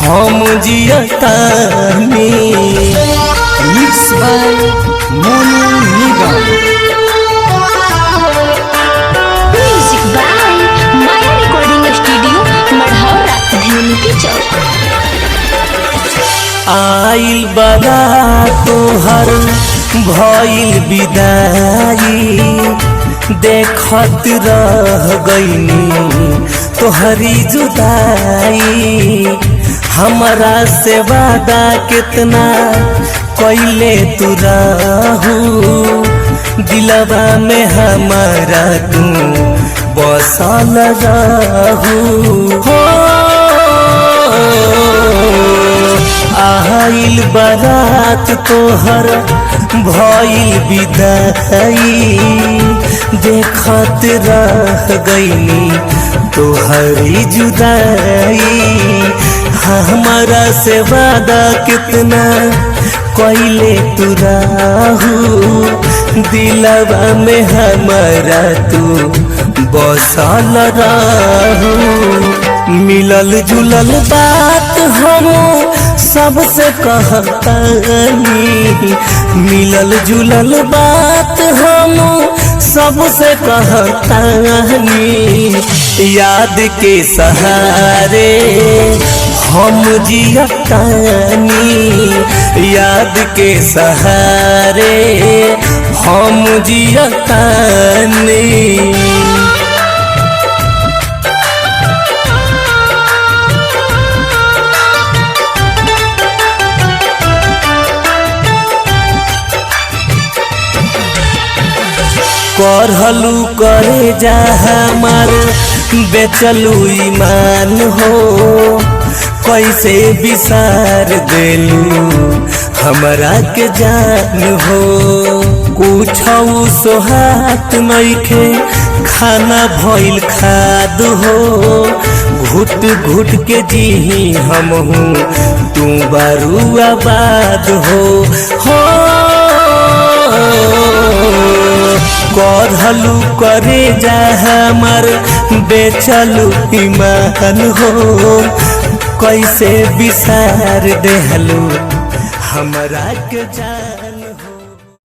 हम जियतानी। Mix by Monu Nigam. Music by Maya recording studio Marhaura Dhenuki Chowk. आइल बड़ा तोहर भइल विदाई, देखत रह गईनी तोहरी जुदाई। हमरा से वादा कितना कैले तू रहू, दिलवा में हमारा तू बसल रहू। हो आइल बारात तोहर भइल विदाई, देखत रह गईनी तोहरी जुदाई। हमारा से वादा कितना कैले तू रहू, दिलवा में हमारा तू बसल रहू। मिलल जुलल बात हम सबसे कहतानी, मिलल जुलल बात हम सबसे कहतानी। याद के सहारे हम जियतानी, याद के सहारे हम जियतानी। करहलू करे जा हमार बेचलू ईमान हो, कैसे बिसार देलू हमरा के जान हो। कुछ सोहात नइखे खाना भइल खाद हो, घुट घुट के जी हमहू तू बारू आबाद हो। करहलू करे जा हमार बेचलू ईमान हो, कैसे बिसार देहलू हमरा के जान।